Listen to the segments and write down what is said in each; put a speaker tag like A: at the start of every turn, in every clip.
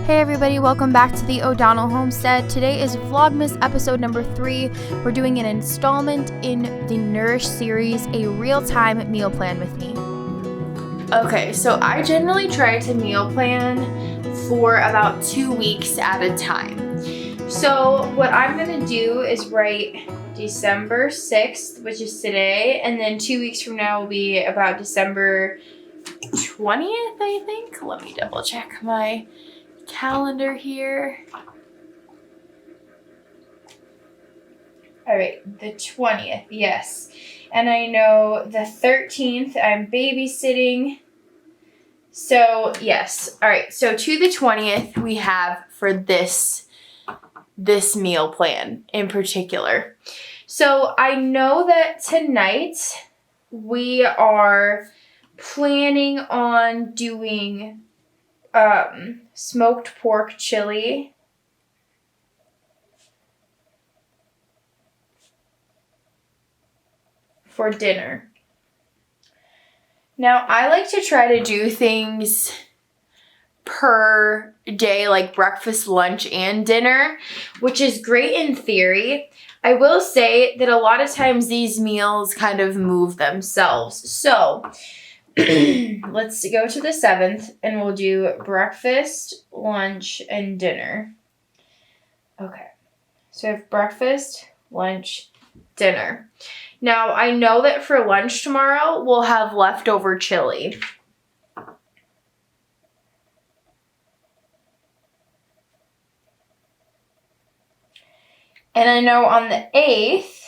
A: Hey everybody, welcome back to the O'Donnell Homestead. Today is Vlogmas episode number 3. We're doing an installment in the Nourish series, a real-time meal plan with me. Okay, so I generally try to meal plan for about 2 weeks at a time. So what I'm gonna do is write December 6th, which is today, and then 2 weeks from now will be about December 20th, I think. Let me double check my calendar here. All right, the 20th, yes. And I know the 13th I'm babysitting. So yes, all right, so to the 20th we have for this meal plan in particular. So I know that tonight we are planning on doing smoked pork chili for dinner. Now, I like to try to do things per day, like breakfast, lunch, and dinner, which is great in theory. I will say that a lot of times these meals kind of move themselves. So let's go to the 7th and we'll do breakfast, lunch, and dinner. Okay, so I have breakfast, lunch, dinner. Now, I know that for lunch tomorrow, we'll have leftover chili. And I know on the 8th,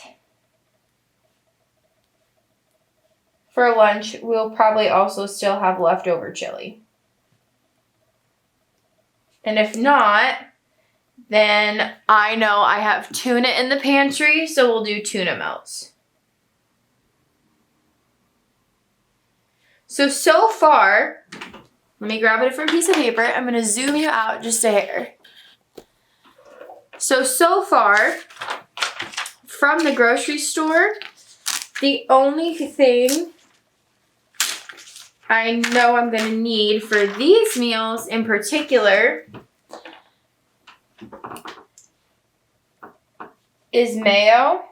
A: for lunch, we'll probably also still have leftover chili. And if not, then I know I have tuna in the pantry, so we'll do tuna melts. So far, let me grab a different piece of paper. I'm going to zoom you out just a hair. So far, from the grocery store, the only thing I know I'm going to need for these meals in particular is mayo.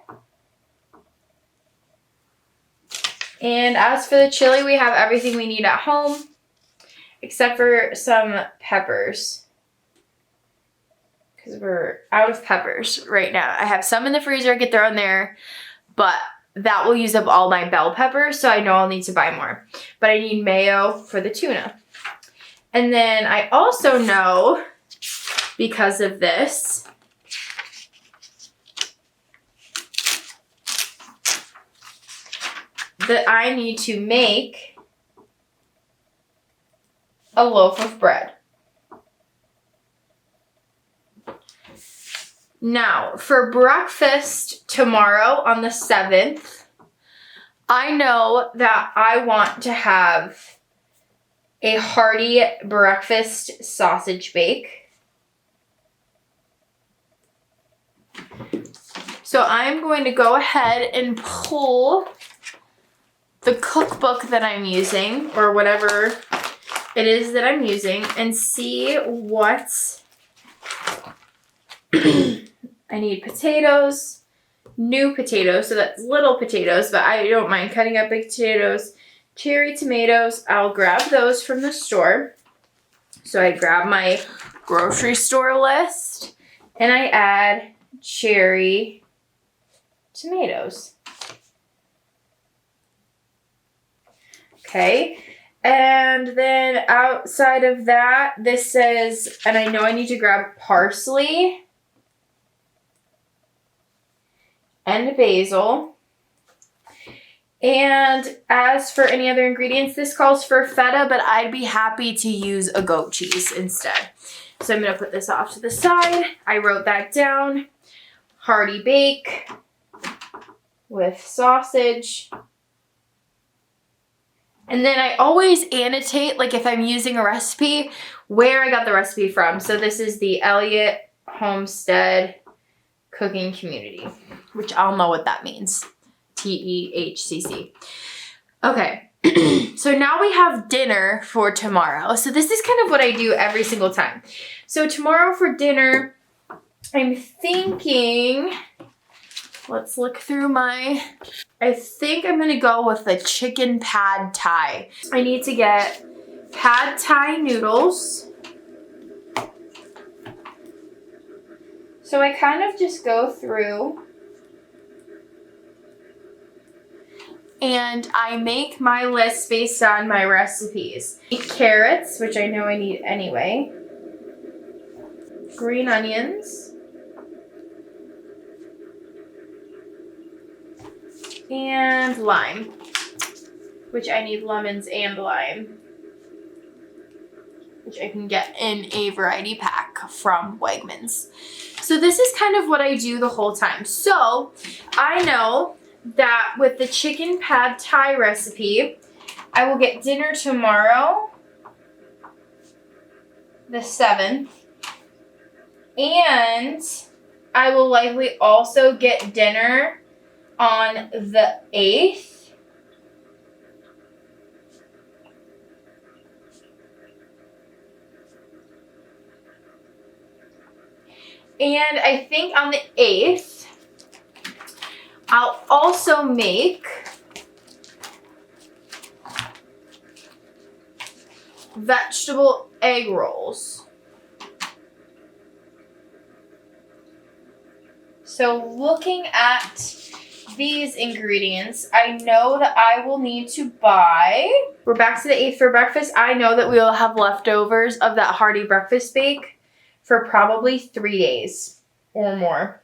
A: And as for the chili, we have everything we need at home, except for some peppers, because we're out of peppers right now. I have some in the freezer I could throw in there, but that will use up all my bell peppers, so I know I'll need to buy more. But I need mayo for the tuna. And then I also know, because of this, that I need to make a loaf of bread. Now, for breakfast tomorrow on the 7th, I know that I want to have a hearty breakfast sausage bake. So I'm going to go ahead and pull the cookbook that I'm using, or whatever it is that I'm using, and see what I need. Potatoes, new potatoes, so that's little potatoes, but I don't mind cutting up big potatoes. Cherry tomatoes, I'll grab those from the store. So I grab my grocery store list and I add cherry tomatoes. Okay, and then outside of that, this says, and I know I need to grab parsley and basil. And as for any other ingredients, this calls for feta, but I'd be happy to use a goat cheese instead. So I'm going to put this off to the side. I wrote that down. Hearty bake with sausage. And then I always annotate, like if I'm using a recipe, where I got the recipe from. So this is the Elliott Homestead Cooking Community, which I'll know what that means. TEHCC. Okay, so now we have dinner for tomorrow. So this is kind of what I do every single time. So tomorrow for dinner, I'm thinking, let's look through I think I'm gonna go with the chicken pad thai. I need to get pad thai noodles. So I kind of just go through and I make my list based on my recipes. Carrots, which I know I need anyway. Green onions. And lime, which I need lemons and lime, which I can get in a variety pack from Wegmans. So this is kind of what I do the whole time. So I know that with the chicken pad thai recipe, I will get dinner tomorrow, the 7th, and I will likely also get dinner on the 8th. And I think on the 8th, I'll also make vegetable egg rolls. So looking at these ingredients, I know that I will need to buy, we're back to the 8th for breakfast. I know that we will have leftovers of that hearty breakfast bake for probably 3 days or more.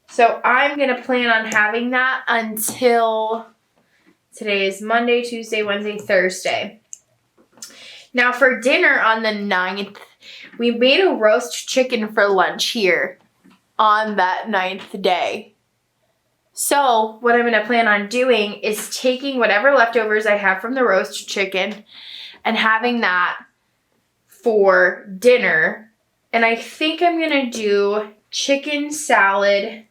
A: So I'm gonna plan on having that until today is Monday, Tuesday, Wednesday, Thursday. Now for dinner on the 9th, we made a roast chicken for lunch here on that 9th day. So what I'm going to plan on doing is taking whatever leftovers I have from the roast chicken and having that for dinner. And I think I'm going to do chicken salad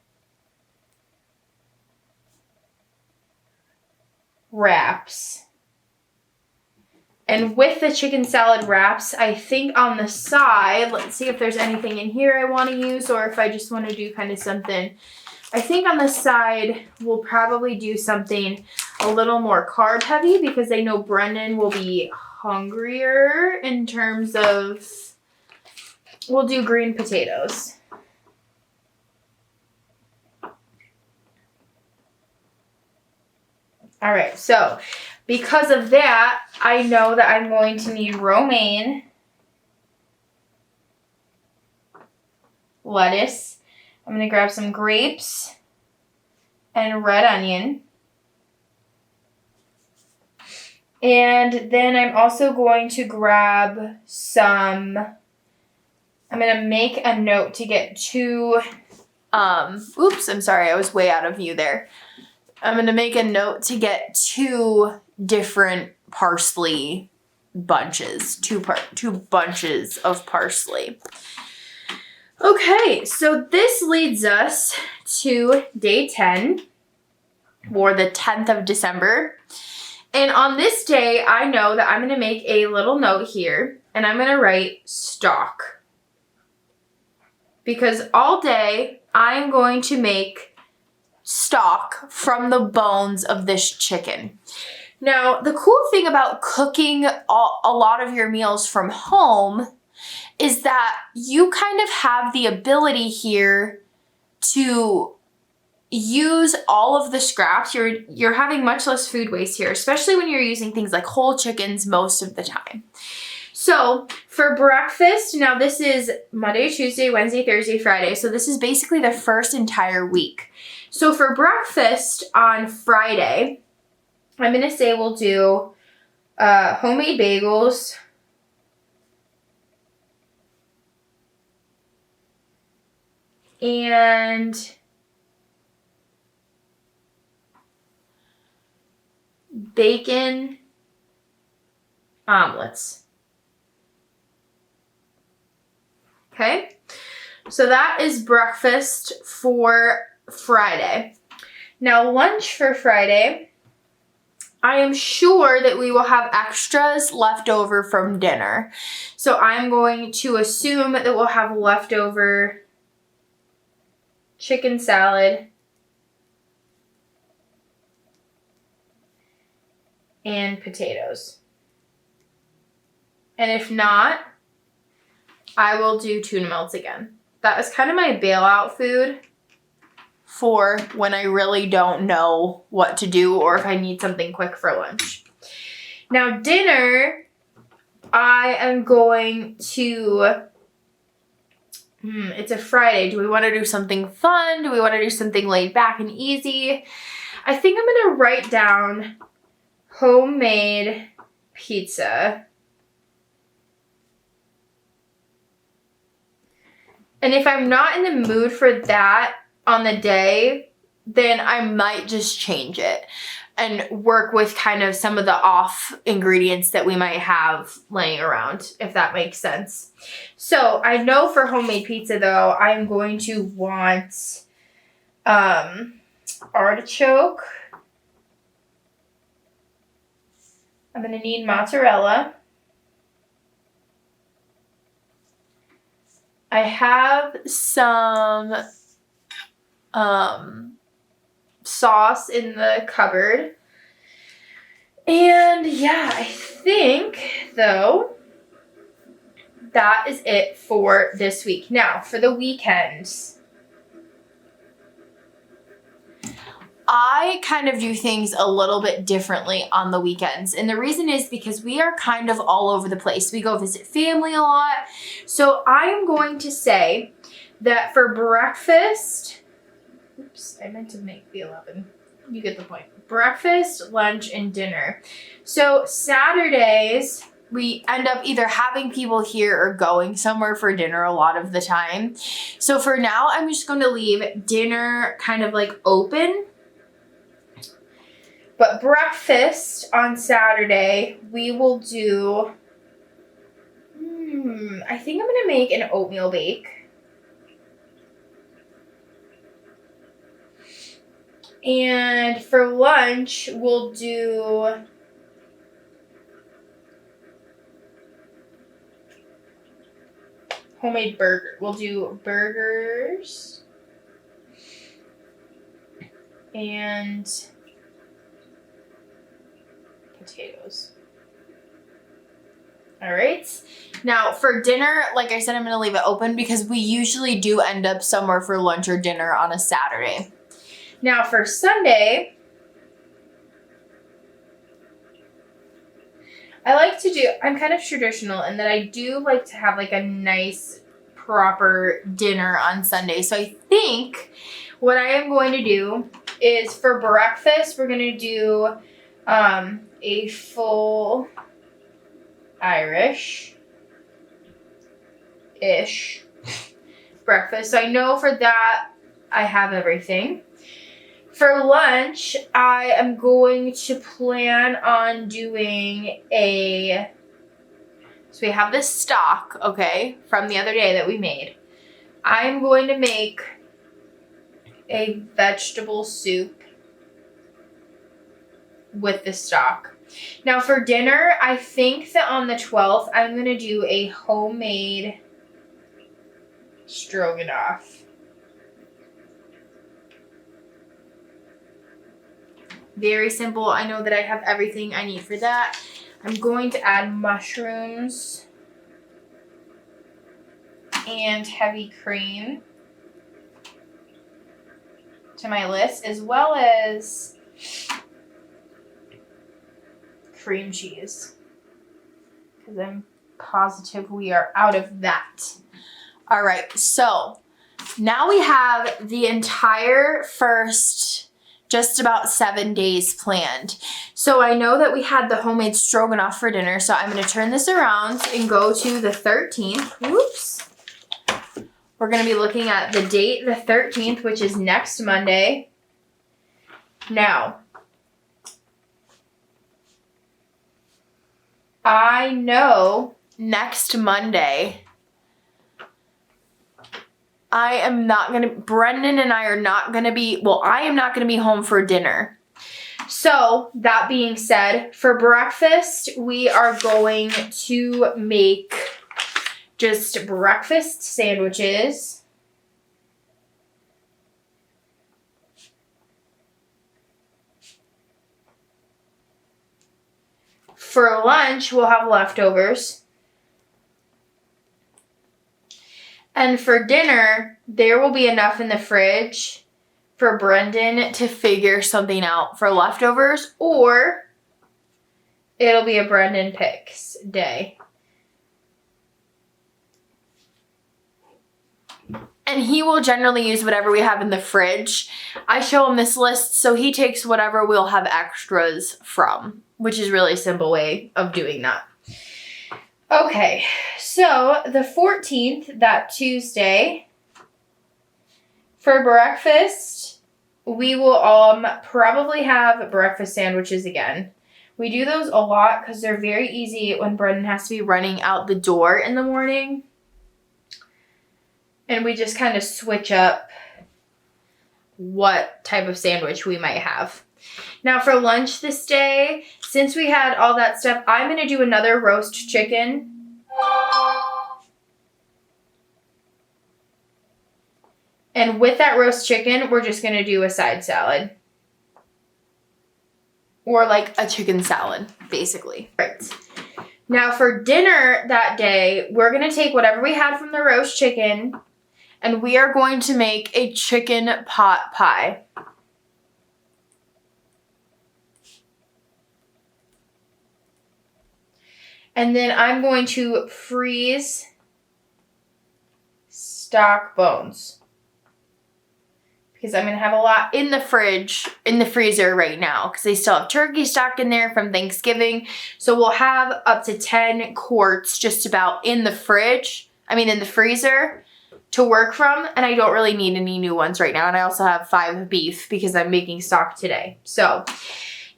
A: wraps. And with the chicken salad wraps, I think on the side, let's see if there's anything in here I want to use or if I just want to do kind of something. I think on the side, we'll probably do something a little more carb heavy because I know Brendan will be hungrier in terms of, we'll do green potatoes. All right, so because of that, I know that I'm going to need romaine, lettuce. I'm going to grab some grapes and red onion. And then I'm also going to grab some, I'm going to make a note to get 2, oops, I'm sorry, I was way out of view there. I'm going to make a note to get 2 different parsley bunches, 2 bunches of parsley. Okay, so this leads us to day 10, or the 10th of December. And on this day, I know that I'm going to make a little note here, and I'm going to write stock. Because all day, I'm going to make stock from the bones of this chicken. Now, the cool thing about cooking a lot of your meals from home is that you kind of have the ability here to use all of the scraps. You're having much less food waste here, especially when you're using things like whole chickens most of the time. So for breakfast, now this is Monday, Tuesday, Wednesday, Thursday, Friday. So this is basically the first entire week. So for breakfast on Friday, I'm going to say we'll do homemade bagels, and bacon omelets. Okay, so that is breakfast for Friday. Now lunch for Friday, I am sure that we will have extras left over from dinner. So I'm going to assume that we'll have leftover chicken salad and potatoes. And if not, I will do tuna melts again. That is kind of my bailout food for when I really don't know what to do or if I need something quick for lunch. Now dinner, I am going to, it's a Friday. Do we want to do something fun? Do we want to do something laid back and easy? I think I'm going to write down homemade pizza. And if I'm not in the mood for that on the day, then I might just change it and work with kind of some of the off ingredients that we might have laying around, if that makes sense. So I know for homemade pizza though, I'm going to want artichoke. I'm gonna need mozzarella. I have some sauce in the cupboard. And yeah, I think though that is it for this week. Now for the weekends, I kind of do things a little bit differently on the weekends. And the reason is because we are kind of all over the place. We go visit family a lot. So I am going to say that for breakfast, oops, I meant to make the 11. You get the point. Breakfast, lunch, and dinner. So Saturdays, we end up either having people here or going somewhere for dinner a lot of the time. So for now, I'm just going to leave dinner kind of like open. But breakfast on Saturday, we will do, I think I'm going to make an oatmeal bake. And for lunch, we'll do homemade burger. We'll do burgers and potatoes. All right. Now for dinner, like I said, I'm going to leave it open because we usually do end up somewhere for lunch or dinner on a Saturday. Now for Sunday, I'm kind of traditional in that I do like to have like a nice proper dinner on Sunday. So I think what I am going to do is for breakfast, we're going to do a full Irish-ish breakfast. So I know for that I have everything. For lunch, I am going to plan on doing so we have this stock, okay, from the other day that we made. I'm going to make a vegetable soup with the stock. Now for dinner, I think that on the 12th, I'm going to do a homemade stroganoff. Very simple. I know that I have everything I need for that. I'm going to add mushrooms and heavy cream to my list, as well as cream cheese, because I'm positive we are out of that. All right, so now we have the entire first just about 7 days planned. So I know that we had the homemade stroganoff for dinner, so I'm going to turn this around and go to the 13th. Whoops. We're going to be looking at the date, the 13th, which is next Monday. Now, I know next Monday, Brendan and I are not going to be, I am not going to be home for dinner. So that being said, for breakfast, we are going to make just breakfast sandwiches. For lunch, we'll have leftovers. And for dinner, there will be enough in the fridge for Brendan to figure something out for leftovers, or it'll be a Brendan picks day. And he will generally use whatever we have in the fridge. I show him this list, so he takes whatever we'll have extras from, which is a really simple way of doing that. Okay, so the 14th, that Tuesday, for breakfast, we will probably have breakfast sandwiches again. We do those a lot because they're very easy when Brendan has to be running out the door in the morning. And we just kind of switch up what type of sandwich we might have. Now for lunch this day, since we had all that stuff, I'm going to do another roast chicken. And with that roast chicken, we're just going to do a side salad. Or like a chicken salad, basically. Right. Now for dinner that day, we're going to take whatever we had from the roast chicken, and we are going to make a chicken pot pie. And then I'm going to freeze stock bones, because I'm going to have a lot in the freezer right now, because they still have turkey stock in there from Thanksgiving. So we'll have up to 10 quarts just about in the freezer to work from, and I don't really need any new ones right now. And I also have 5 beef because I'm making stock today. So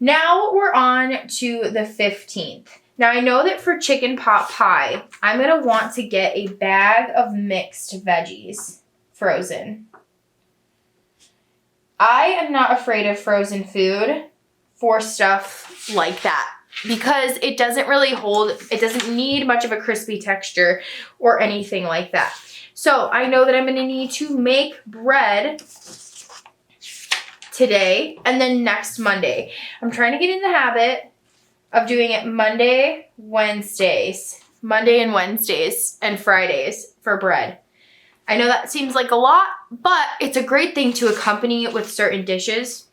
A: now we're on to the 15th. Now I know that for chicken pot pie, I'm going to want to get a bag of mixed veggies frozen. I am not afraid of frozen food for stuff like that, because it doesn't need much of a crispy texture or anything like that. So I know that I'm going to need to make bread today and then next Monday. I'm trying to get in the habit of doing it Monday and Wednesdays, and Fridays for bread. I know that seems like a lot, but it's a great thing to accompany with certain dishes.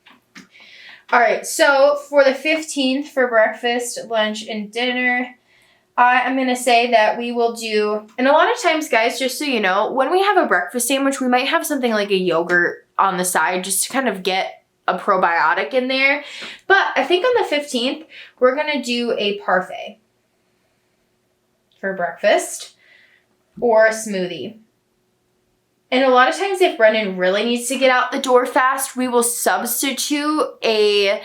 A: All right, so for the 15th, for breakfast, lunch, and dinner, I'm going to say that we will do, and a lot of times, guys, just so you know, when we have a breakfast sandwich, we might have something like a yogurt on the side just to kind of get a probiotic in there. But I think on the 15th, we're going to do a parfait for breakfast or a smoothie. And a lot of times, if Brendan really needs to get out the door fast, we will substitute a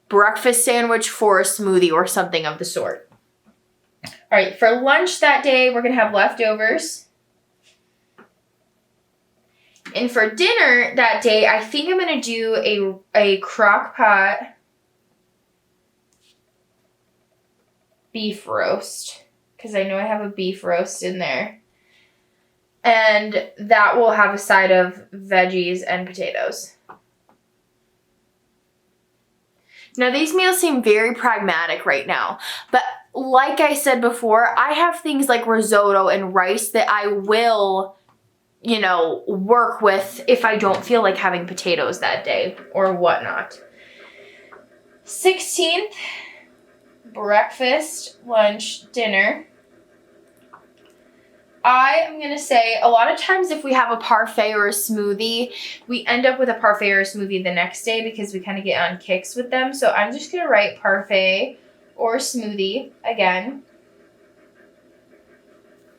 A: breakfast sandwich for a smoothie or something of the sort. All right, for lunch that day, we're going to have leftovers. And for dinner that day, I think I'm going to do a crock pot beef roast, because I know I have a beef roast in there. And that will have a side of veggies and potatoes. Now, these meals seem very pragmatic right now, but like I said before, I have things like risotto and rice that I will, work with if I don't feel like having potatoes that day or whatnot. 16th, breakfast, lunch, dinner. I am going to say a lot of times if we have a parfait or a smoothie, we end up with a parfait or a smoothie the next day because we kind of get on kicks with them. So I'm just going to write parfait or smoothie again.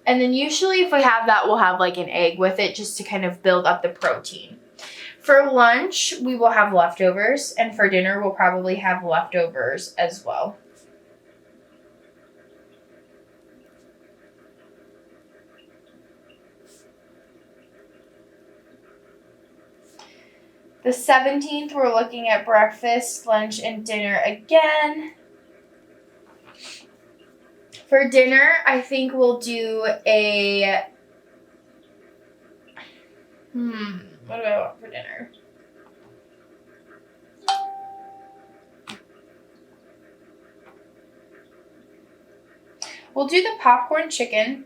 A: And then usually if we have that, we'll have like an egg with it just to kind of build up the protein. For lunch, we will have leftovers. And for dinner, we'll probably have leftovers as well. The 17th, we're looking at breakfast, lunch, and dinner again. For dinner, I think we'll do a... what do I want for dinner? We'll do the popcorn chicken.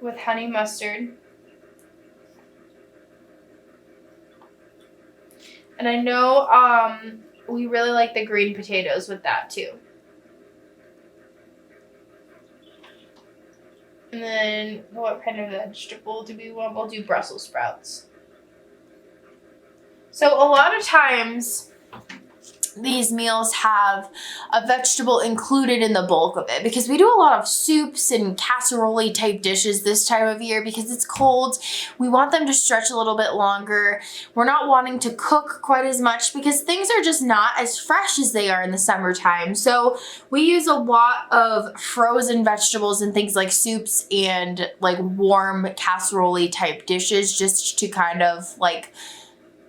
A: With honey mustard. And I know we really like the green potatoes with that too. And then what kind of vegetable do we want? We'll do Brussels sprouts. So a lot of times these meals have a vegetable included in the bulk of it because we do a lot of soups and casserole type dishes this time of year because it's cold. We want them to stretch a little bit longer. We're not wanting to cook quite as much because things are just not as fresh as they are in the summertime. So we use a lot of frozen vegetables and things like soups and like warm casserole type dishes just to kind of like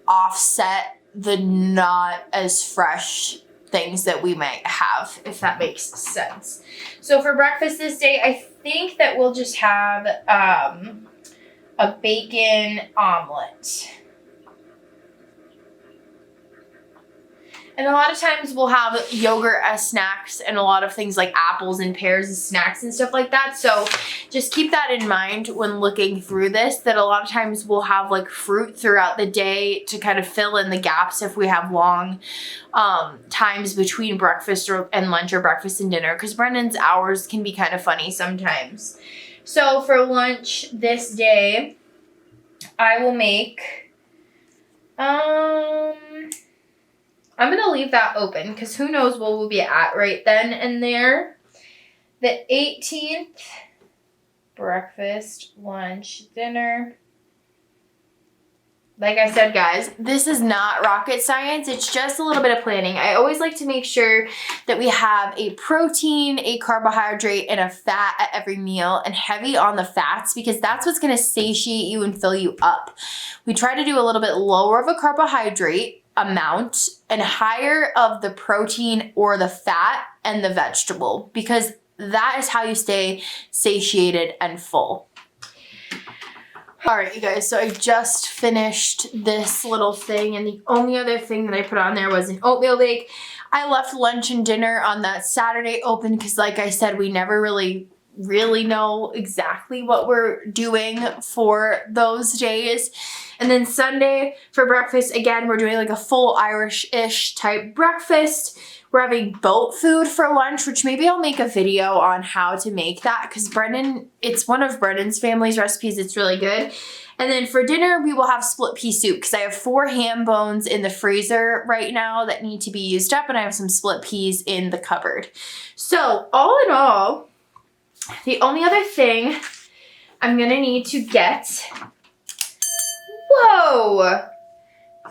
A: offset the not as fresh things that we might have, if that makes sense. So for breakfast this day, I think that we'll just have a bacon omelet. And a lot of times we'll have yogurt as snacks and a lot of things like apples and pears as snacks and stuff like that. So just keep that in mind when looking through this, that a lot of times we'll have like fruit throughout the day to kind of fill in the gaps if we have long times between breakfast and lunch or breakfast and dinner, because Brendan's hours can be kind of funny sometimes. So for lunch this day, I will make, I'm going to leave that open because who knows what we'll be at right then and there. The 18th, breakfast, lunch, dinner. Like I said, guys, this is not rocket science. It's just a little bit of planning. I always like to make sure that we have a protein, a carbohydrate, and a fat at every meal, and heavy on the fats because that's what's going to satiate you and fill you up. We try to do a little bit lower of a carbohydrate amount and higher of the protein or the fat and the vegetable because that is how you stay satiated and full. All right, you guys, so I just finished this little thing and the only other thing that I put on there was an oatmeal bake. I left lunch and dinner on that Saturday open because like I said, we never really know exactly what we're doing for those days. And then Sunday for breakfast, again, we're doing like a full Irish-ish type breakfast. We're having boat food for lunch, which maybe I'll make a video on how to make that because it's one of Brendan's family's recipes. It's really good. And then for dinner, we will have split pea soup because I have 4 ham bones in the freezer right now that need to be used up and I have some split peas in the cupboard. So all in all, the only other thing I'm going to need to get, whoa,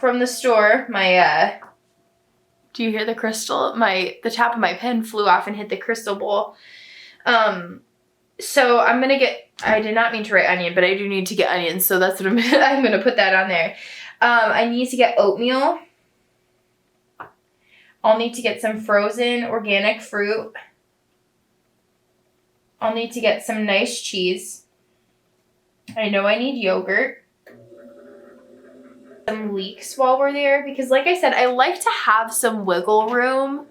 A: from the store, my, do you hear the crystal? The top of my pen flew off and hit the crystal bowl. So I'm going to get, I did not mean to write onion, but I do need to get onions. So that's what I'm going to put that on there. I need to get oatmeal. I'll need to get some frozen organic fruit. I'll need to get some nice cheese. I know I need yogurt. Some leeks while we're there because like I said, I like to have some wiggle room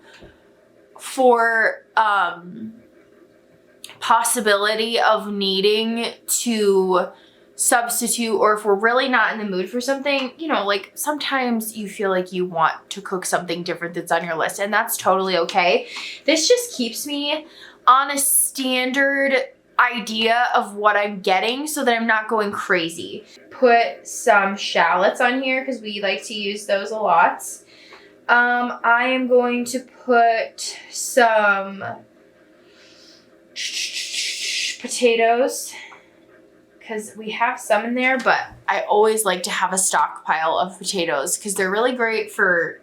A: for possibility of needing to substitute, or if we're really not in the mood for something, you know, like sometimes you feel like you want to cook something different that's on your list and that's totally okay. This just keeps me on a standard idea of what I'm getting so that I'm not going crazy. Put some shallots on here because we like to use those a lot. I am going to put some potatoes because we have some in there, but I always like to have a stockpile of potatoes because they're really great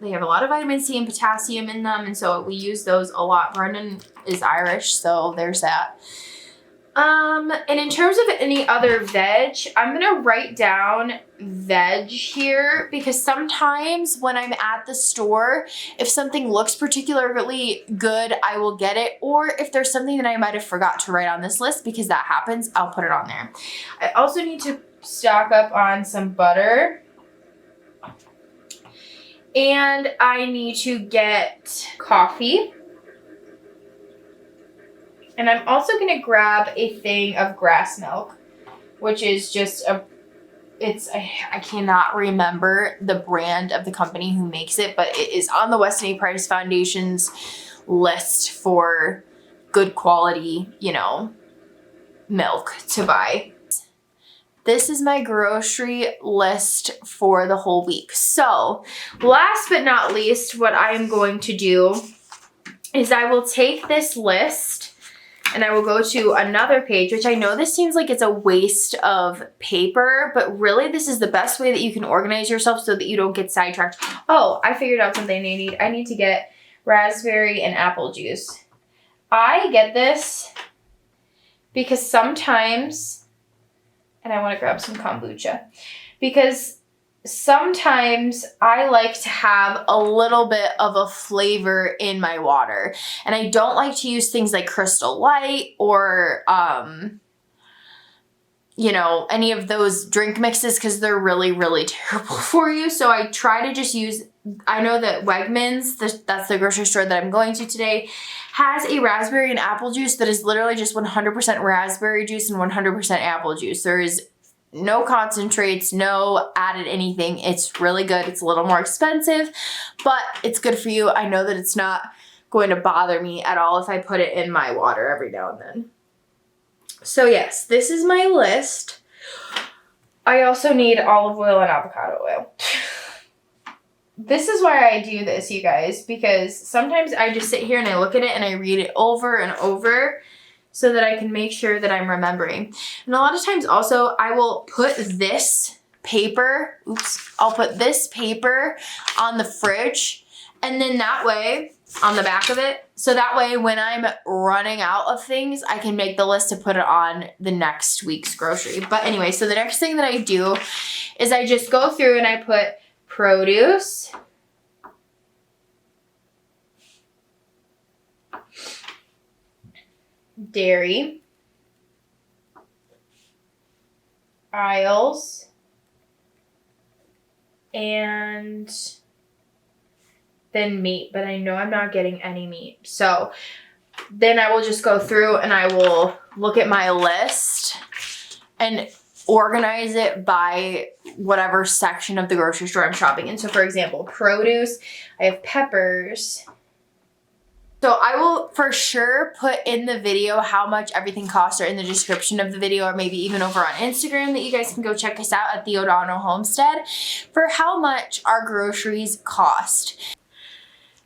A: they have a lot of vitamin C and potassium in them, and so we use those a lot. Brendan is Irish, so there's that. And in terms of any other veg, I'm gonna write down veg here because sometimes when I'm at the store, if something looks particularly good, I will get it. Or if there's something that I might have forgot to write on this list, because that happens, I'll put it on there. I also need to stock up on some butter. And I need to get coffee. And I'm also gonna grab a thing of grass milk, which is just I cannot remember the brand of the company who makes it, but it is on the Weston A. Price Foundation's list for good quality, you know, milk to buy. This is my grocery list for the whole week. So last but not least, what I am going to do is I will take this list and I will go to another page, which I know this seems like it's a waste of paper, but really this is the best way that you can organize yourself so that you don't get sidetracked. Oh, I figured out something I need. I need to get raspberry and apple juice. I get this because sometimes, and I want to grab some kombucha, because sometimes I like to have a little bit of a flavor in my water. And I don't like to use things like Crystal Light or, you know, any of those drink mixes because they're really, really terrible for you. So I try to just use, I know that Wegmans, that's the grocery store that I'm going to today, has a raspberry and apple juice that is literally just 100% raspberry juice and 100% apple juice. There is no concentrates, no added anything. It's really good. It's a little more expensive, but it's good for you. I know that it's not going to bother me at all if I put it in my water every now and then. So yes, this is my list. I also need olive oil and avocado oil. This is why I do this, you guys, because sometimes I just sit here and I look at it and I read it over and over so that I can make sure that I'm remembering. And a lot of times also I will put this paper, I'll put this paper on the fridge, and then that way, on the back of it, so that way when I'm running out of things, I can make the list to put it on the next week's grocery. But anyway, so the next thing that I do is I just go through and I put produce, dairy, aisles, and then meat, but I know I'm not getting any meat. So then I will just go through and I will look at my list and organize it by whatever section of the grocery store I'm shopping in. So for example, produce, I have peppers. So I will for sure put in the video how much everything costs, or in the description of the video, or maybe even over on Instagram, that you guys can go check us out at the O'Donnell Homestead for how much our groceries cost.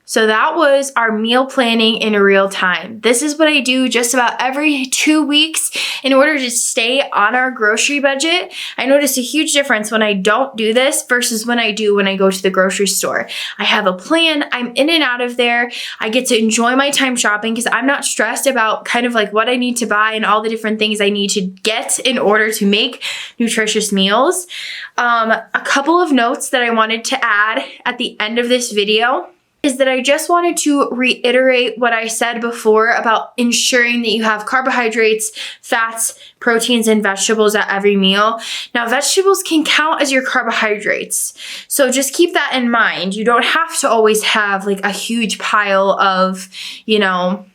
A: So that was our meal planning in real time. This is what I do just about every 2 weeks in order to stay on our grocery budget. I notice a huge difference when I don't do this versus when I do when I go to the grocery store. I have a plan, I'm in and out of there. I get to enjoy my time shopping because I'm not stressed about kind of like what I need to buy and all the different things I need to get in order to make nutritious meals. A couple of notes that I wanted to add at the end of this video is that I just wanted to reiterate what I said before about ensuring that you have carbohydrates, fats, proteins, and vegetables at every meal. Now, vegetables can count as your carbohydrates, so just keep that in mind. You don't have to always have like a huge pile of, you know,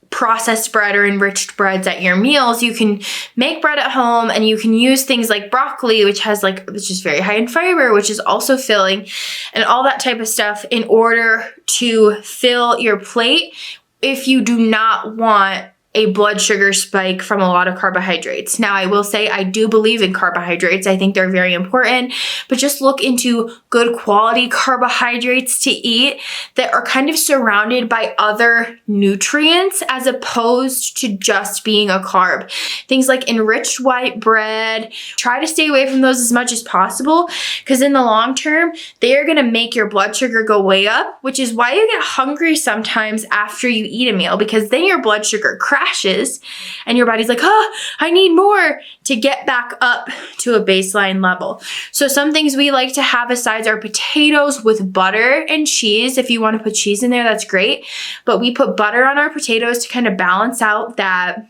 A: processed bread or enriched breads at your meals. You can make bread at home, and you can use things like broccoli, which is very high in fiber, which is also filling, and all that type of stuff in order to fill your plate if you do not want a blood sugar spike from a lot of carbohydrates. Now, I will say I do believe in carbohydrates. I think they're very important, but just look into good quality carbohydrates to eat that are kind of surrounded by other nutrients as opposed to just being a carb. Things like enriched white bread, try to stay away from those as much as possible, because in the long term, they are gonna make your blood sugar go way up, which is why you get hungry sometimes after you eat a meal, because then your blood sugar crashes. crashes and your body's like, oh, I need more to get back up to a baseline level. So some things we like to have besides our potatoes with butter and cheese. If you want to put cheese in there, that's great. But we put butter on our potatoes to kind of balance out that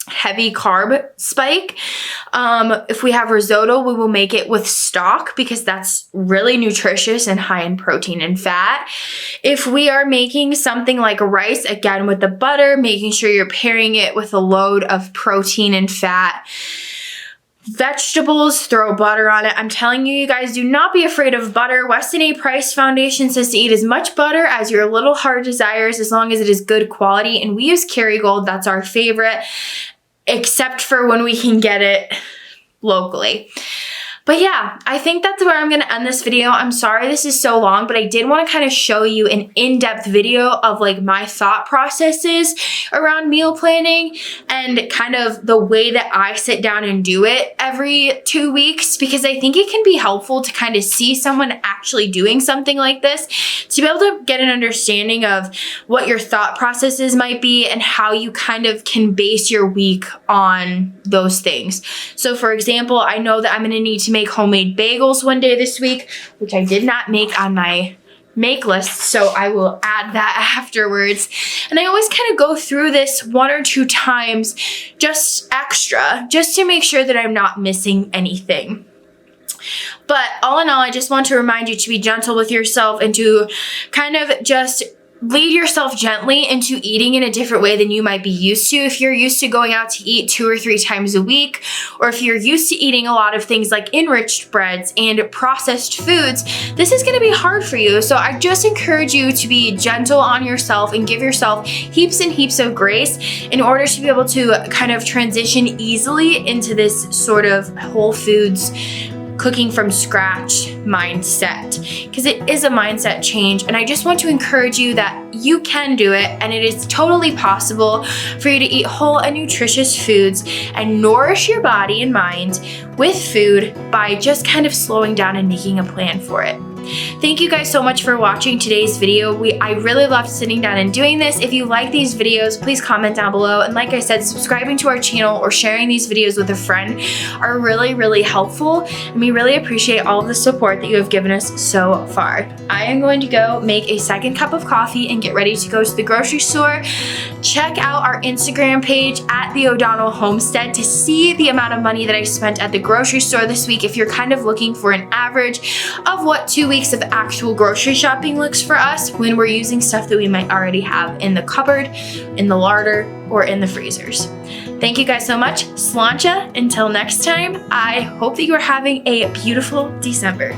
A: heavy carb spike. If we have risotto, we will make it with stock because that's really nutritious and high in protein and fat. If we are making something like rice, again with the butter, making sure you're pairing it with a load of protein and fat. Vegetables, throw butter on it. I'm telling you, you guys, do not be afraid of butter. Weston A. Price Foundation says to eat as much butter as your little heart desires as long as it is good quality. And we use Kerrygold. That's our favorite, except for when we can get it locally. But yeah, I think that's where I'm going to end this video. I'm sorry this is so long, but I did want to kind of show you an in-depth video of like my thought processes around meal planning and kind of the way that I sit down and do it every 2 weeks, because I think it can be helpful to kind of see someone actually doing something like this, to be able to get an understanding of what your thought processes might be and how you kind of can base your week on those things. So for example, I know that I'm going to need to make homemade bagels one day this week, which I did not make on my make list, so I will add that afterwards. And I always kind of go through this 1 or 2 times just extra, just to make sure that I'm not missing anything. But all in all, I just want to remind you to be gentle with yourself and to kind of just lead yourself gently into eating in a different way than you might be used to. If you're used to going out to eat 2 or 3 times a week, or if you're used to eating a lot of things like enriched breads and processed foods, this is going to be hard for you. So I just encourage you to be gentle on yourself and give yourself heaps and heaps of grace in order to be able to kind of transition easily into this sort of whole foods cooking from scratch mindset, because it is a mindset change. And I just want to encourage you that you can do it, and it is totally possible for you to eat whole and nutritious foods and nourish your body and mind with food by just kind of slowing down and making a plan for it. Thank you guys so much for watching today's video. I really loved sitting down and doing this. If you like these videos, please comment down below. And like I said, subscribing to our channel or sharing these videos with a friend are really, really helpful. And we really appreciate all of the support that you have given us so far. I am going to go make a second cup of coffee and get ready to go to the grocery store. Check out our Instagram page at the O'Donnell Homestead to see the amount of money that I spent at the grocery store this week if you're kind of looking for an average of what 2 weeks of actual grocery shopping looks for us when we're using stuff that we might already have in the cupboard, in the larder, or in the freezers. Thank you guys so much. Sláinte. Until next time, I hope that you are having a beautiful December.